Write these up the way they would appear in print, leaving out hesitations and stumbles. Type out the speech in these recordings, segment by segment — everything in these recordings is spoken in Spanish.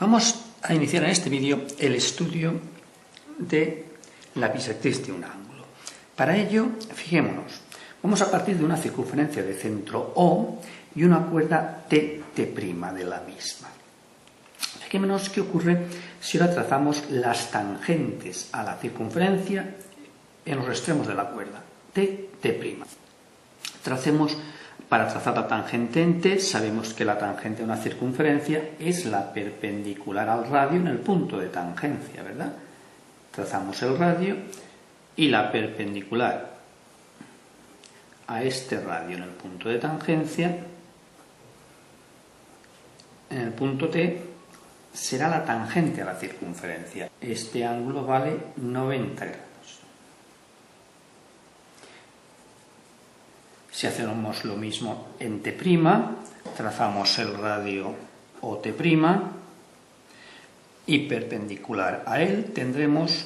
Vamos a iniciar en este vídeo el estudio de la bisectriz de un ángulo. Para ello, fijémonos, vamos a partir de una circunferencia de centro O y una cuerda T' de la misma. Fijémonos qué ocurre si ahora trazamos las tangentes a la circunferencia en los extremos de la cuerda, T'. Para trazar la tangente en T, sabemos que la tangente de una circunferencia es la perpendicular al radio en el punto de tangencia, ¿verdad? Trazamos el radio y la perpendicular a este radio en el punto de tangencia, en el punto T, será la tangente a la circunferencia. Este ángulo vale 90 grados. Si hacemos lo mismo en T', trazamos el radio OT' y perpendicular a él tendremos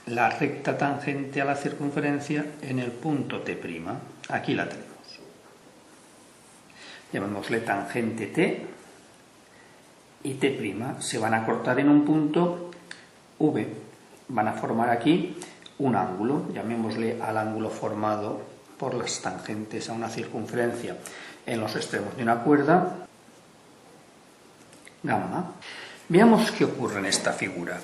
la recta tangente a la circunferencia en el punto T'. Aquí la tenemos. Llamémosle tangente T y T' se van a cortar en un punto V. Van a formar aquí un ángulo, llamémosle al ángulo formado por las tangentes a una circunferencia en los extremos de una cuerda, gamma. Veamos qué ocurre en esta figura.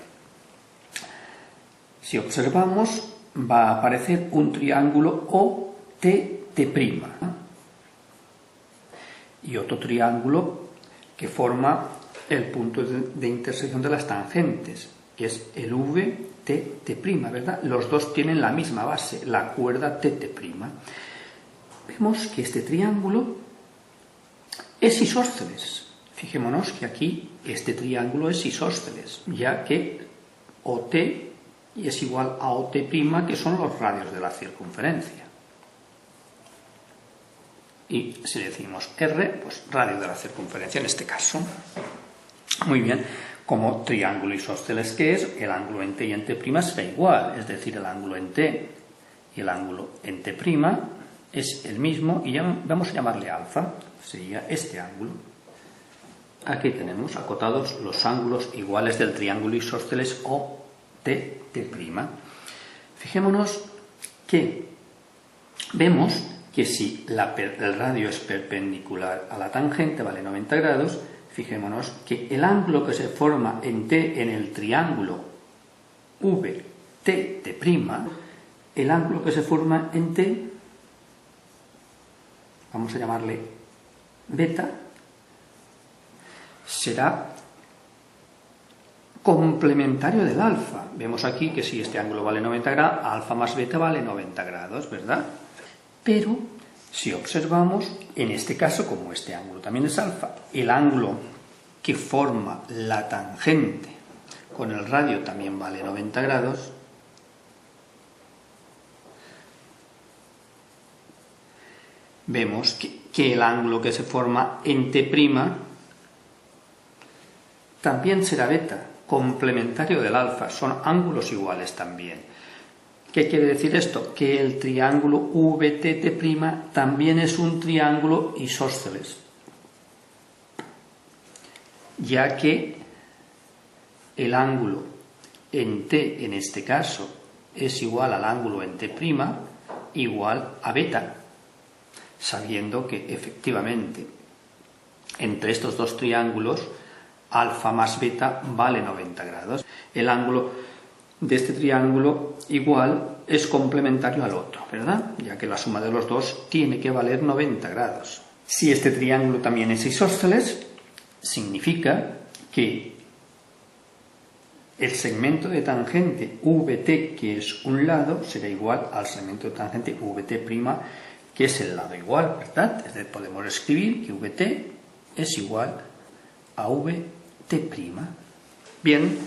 Si observamos, va a aparecer un triángulo OTT' y otro triángulo que forma el punto de intersección de las tangentes, que es el VTT', ¿verdad? Los dos tienen la misma base, la cuerda TT'. Vemos que este triángulo es isósceles. Fijémonos que aquí este triángulo es isósceles, ya que OT es igual a OT', que son los radios de la circunferencia. Y si decimos R, pues radio de la circunferencia en este caso. Muy bien, como triángulo isósceles que es, el ángulo en T y en T' será igual, es decir, el ángulo en T y el ángulo en T' es el mismo y vamos a llamarle alfa, sería este ángulo. Aquí tenemos acotados los ángulos iguales del triángulo isósceles OTT'. Fijémonos que vemos que si el radio es perpendicular a la tangente, vale 90 grados, fijémonos que el ángulo que se forma en T en el triángulo VTT', el ángulo que se forma en T, vamos a llamarle beta, será complementario del alfa. Vemos aquí que si este ángulo vale 90 grados, alfa más beta vale 90 grados, ¿verdad? Pero si observamos, en este caso, como este ángulo también es alfa, el ángulo que forma la tangente con el radio también vale 90 grados, vemos que el ángulo que se forma en T' también será beta, complementario del alfa, son ángulos iguales también. ¿Qué quiere decir esto? Que el triángulo VTT' también es un triángulo isósceles, ya que el ángulo en T, en este caso, es igual al ángulo en T' igual a beta, sabiendo que efectivamente entre estos dos triángulos alfa más beta vale 90 grados. El ángulo de este triángulo igual es complementario al otro, ¿verdad? Ya que la suma de los dos tiene que valer 90 grados. Si este triángulo también es isósceles, significa que el segmento de tangente VT, que es un lado, será igual al segmento de tangente VT', que es el lado igual, ¿verdad? Es decir, podemos escribir que VT es igual a VT'. Bien,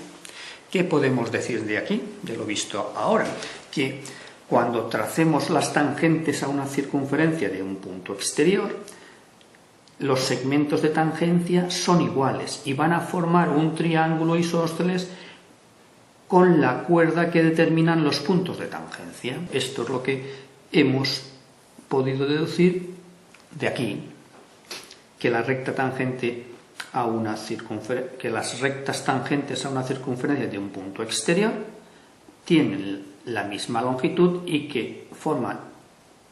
¿qué podemos decir de aquí? De lo visto ahora, que cuando tracemos las tangentes a una circunferencia de un punto exterior, los segmentos de tangencia son iguales y van a formar un triángulo isósceles con la cuerda que determinan los puntos de tangencia. Esto es lo que hemos podido deducir de aquí, que la recta tangente que las rectas tangentes a una circunferencia de un punto exterior tienen la misma longitud y que forman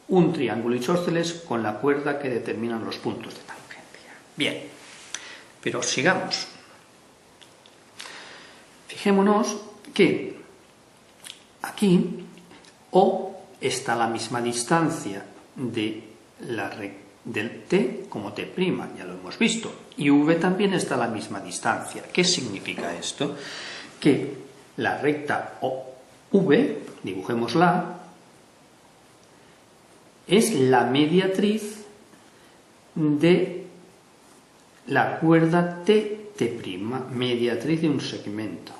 un triángulo isósceles con la cuerda que determinan los puntos de tangencia. Bien, pero sigamos. Fijémonos que aquí O está a la misma distancia del T como T', ya lo hemos visto, y V también está a la misma distancia. ¿Qué significa esto? Que la recta OV, dibujémosla, es la mediatriz de la cuerda T', mediatriz de un segmento.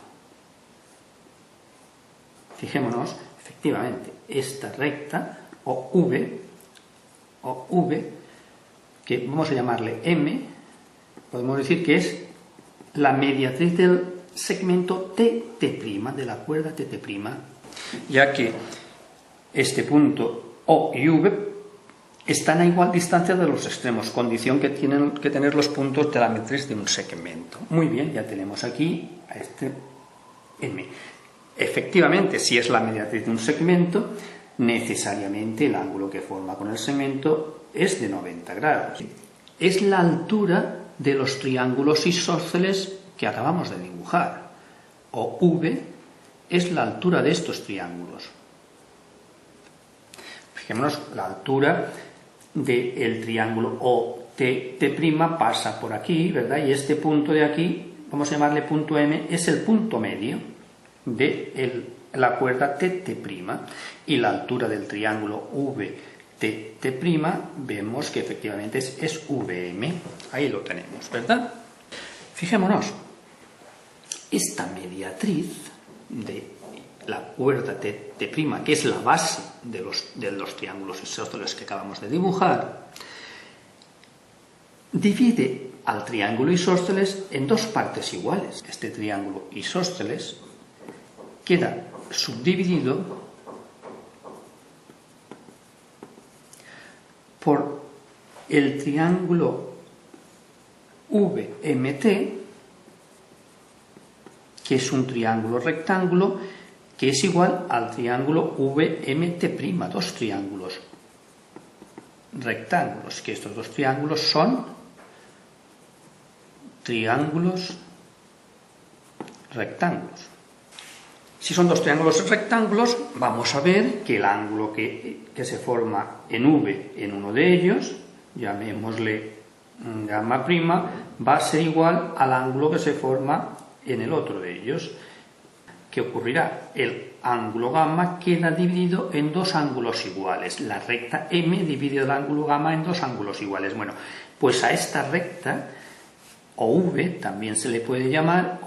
Fijémonos, efectivamente, esta recta OV, que vamos a llamarle M, podemos decir que es la mediatriz del segmento T', de la cuerda T', ya que este punto O y V están a igual distancia de los extremos, condición que tienen que tener los puntos de la matriz de un segmento. Muy bien, ya tenemos aquí a este M. Efectivamente, si es la mediatriz de un segmento, necesariamente el ángulo que forma con el segmento es de 90 grados. Es la altura de los triángulos isósceles que acabamos de dibujar. O V es la altura de estos triángulos. Fijémonos, la altura del triángulo OT' pasa por aquí, ¿verdad? Y este punto de aquí, vamos a llamarle punto M, es el punto medio de la cuerda T'. Y la altura del triángulo VT', vemos que efectivamente es VM. Ahí lo tenemos, ¿verdad? Fijémonos, esta mediatriz de la cuerda T', que es la base de los triángulos isósceles que acabamos de dibujar, divide al triángulo isósceles en dos partes iguales. Este triángulo isósceles queda subdividido por el triángulo VMT, que es un triángulo rectángulo que es igual al triángulo VMT', dos triángulos rectángulos, que estos dos triángulos son triángulos rectángulos. Si son dos triángulos rectángulos, vamos a ver que el ángulo que se forma en V en uno de ellos, llamémosle gamma prima, va a ser igual al ángulo que se forma en el otro de ellos. ¿Qué ocurrirá? El ángulo gamma queda dividido en dos ángulos iguales. La recta M divide el ángulo gamma en dos ángulos iguales. Bueno, pues a esta recta, OV también se le puede llamar,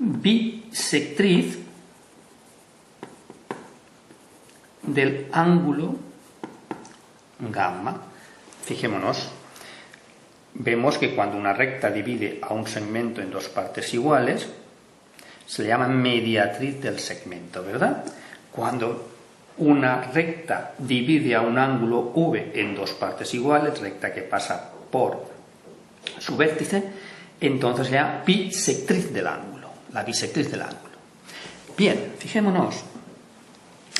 bisectriz del ángulo gamma. Fijémonos, vemos que cuando una recta divide a un segmento en dos partes iguales, se le llama mediatriz del segmento, ¿verdad? Cuando una recta divide a un ángulo V en dos partes iguales, recta que pasa por su vértice, entonces se llama bisectriz del ángulo, la bisectriz del ángulo. Bien, fijémonos,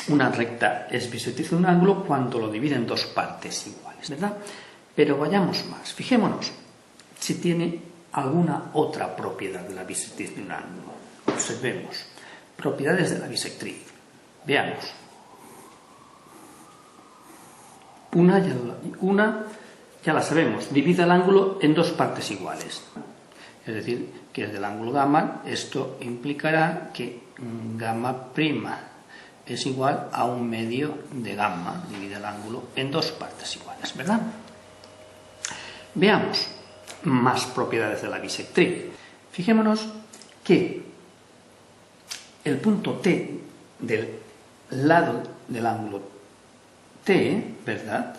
una recta es bisectriz de un ángulo cuando lo divide en dos partes iguales, ¿verdad? Pero vayamos más, fijémonos si tiene alguna otra propiedad de la bisectriz de un ángulo. Observemos, propiedades de la bisectriz. Veamos. Una ya la sabemos, divide el ángulo en dos partes iguales. Es decir, que desde el ángulo gamma, esto implicará que gamma prima es igual a un medio de gamma, divide el ángulo en dos partes iguales, ¿verdad? Veamos más propiedades de la bisectriz. Fijémonos que el punto T del lado del ángulo T, ¿verdad?,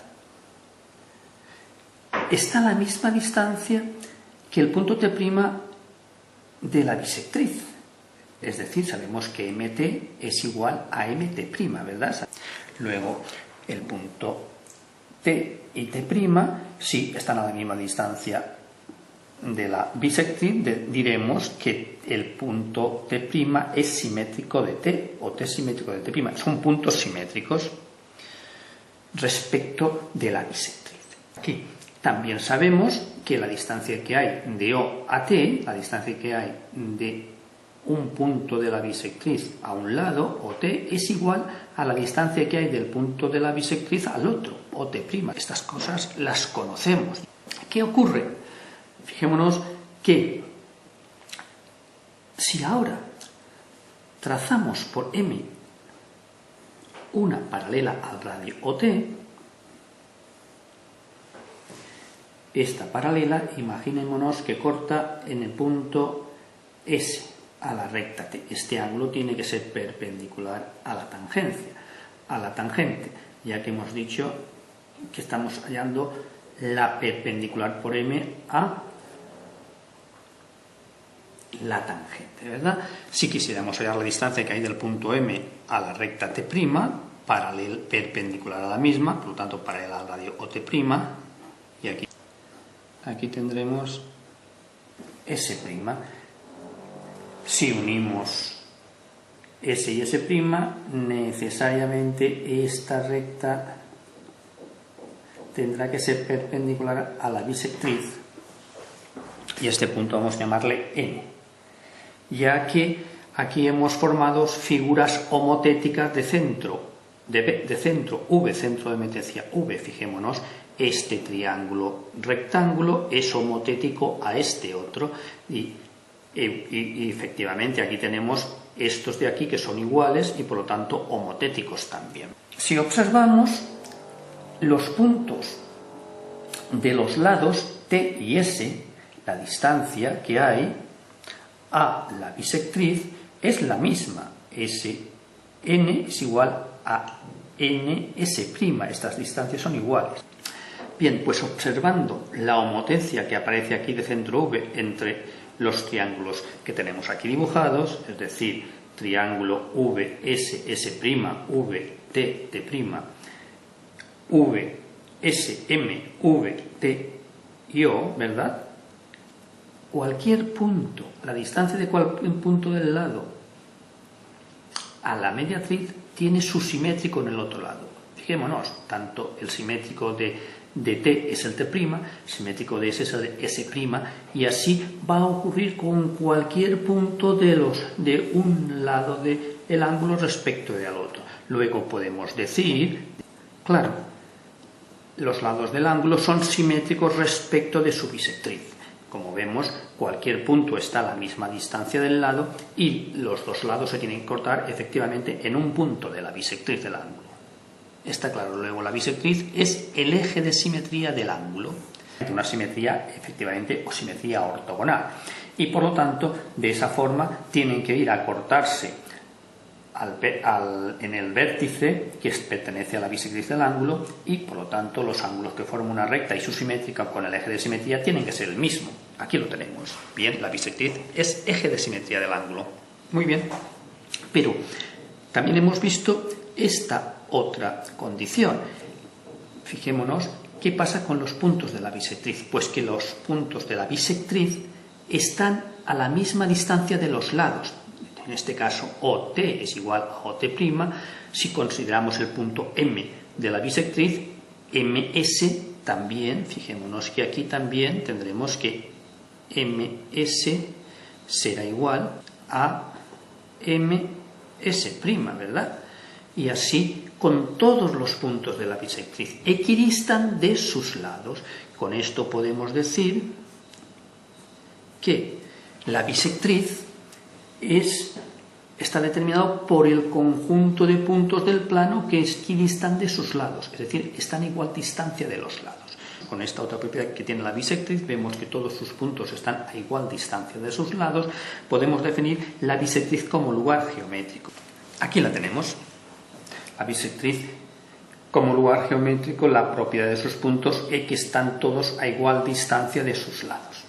está a la misma distancia que el punto T' de la bisectriz. Es decir, sabemos que MT es igual a MT', ¿verdad? Luego, el punto T y T', sí, están a la misma distancia de la bisectriz diremos que el punto T' es simétrico de T o T simétrico de T'. Son puntos simétricos respecto de la bisectriz. Aquí también sabemos que la distancia que hay de O a T, la distancia que hay de un punto de la bisectriz a un lado, o T, es igual a la distancia que hay del punto de la bisectriz al otro, o T'. Estas cosas las conocemos. ¿Qué ocurre? Fijémonos que si ahora trazamos por M una paralela al radio OT, esta paralela, imaginémonos que corta en el punto S, a la recta T. Este ángulo tiene que ser perpendicular a la tangente, ya que hemos dicho que estamos hallando la perpendicular por M a la tangente, ¿verdad? Si quisiéramos hallar la distancia que hay del punto M a la recta T', perpendicular a la misma, por lo tanto paralela al radio OT', y aquí tendremos S'. Si unimos S y S', necesariamente esta recta tendrá que ser perpendicular a la bisectriz, y este punto vamos a llamarle N, ya que aquí hemos formado figuras homotéticas de centro V, centro de metencia V. Fijémonos, este triángulo rectángulo es homotético a este otro, y efectivamente aquí tenemos estos de aquí que son iguales y por lo tanto homotéticos también. Si observamos los puntos de los lados T y S, la distancia que hay a la bisectriz es la misma. Sn es igual a ns'. Estas distancias son iguales. Bien, pues observando la homotecia que aparece aquí de centro V entre los triángulos que tenemos aquí dibujados, es decir, triángulo VS, S', VT, T', VS, M, VT y O, ¿verdad? Cualquier punto, la distancia de cualquier punto del lado a la mediatriz tiene su simétrico en el otro lado. Fijémonos, tanto el simétrico de T es el T', simétrico de S es el S', y así va a ocurrir con cualquier punto de un lado del ángulo respecto del otro. Luego podemos decir, claro, los lados del ángulo son simétricos respecto de su bisectriz. Como vemos, cualquier punto está a la misma distancia del lado y los dos lados se tienen que cortar efectivamente en un punto de la bisectriz del ángulo. Está claro. Luego la bisectriz es el eje de simetría del ángulo, una simetría efectivamente o simetría ortogonal, y por lo tanto de esa forma tienen que ir a cortarse en el vértice que pertenece a la bisectriz del ángulo, y por lo tanto los ángulos que forman una recta y su simétrica con el eje de simetría tienen que ser el mismo. Aquí lo tenemos. Bien, la bisectriz es eje de simetría del ángulo. Muy bien. Pero también hemos visto esta otra condición. Fijémonos qué pasa con los puntos de la bisectriz. Pues que los puntos de la bisectriz están a la misma distancia de los lados. En este caso, OT es igual a OT'. Si consideramos el punto M de la bisectriz, MS también, fijémonos que aquí también tendremos que MS será igual a MS', ¿verdad? Y así con todos los puntos de la bisectriz equidistan de sus lados. Con esto podemos decir que la bisectriz está determinado por el conjunto de puntos del plano que equidistan de sus lados, es decir, están a igual distancia de los lados. Con esta otra propiedad que tiene la bisectriz, vemos que todos sus puntos están a igual distancia de sus lados. Podemos definir la bisectriz como lugar geométrico. Aquí la tenemos. La bisectriz como lugar geométrico, la propiedad de sus puntos es que están todos a igual distancia de sus lados.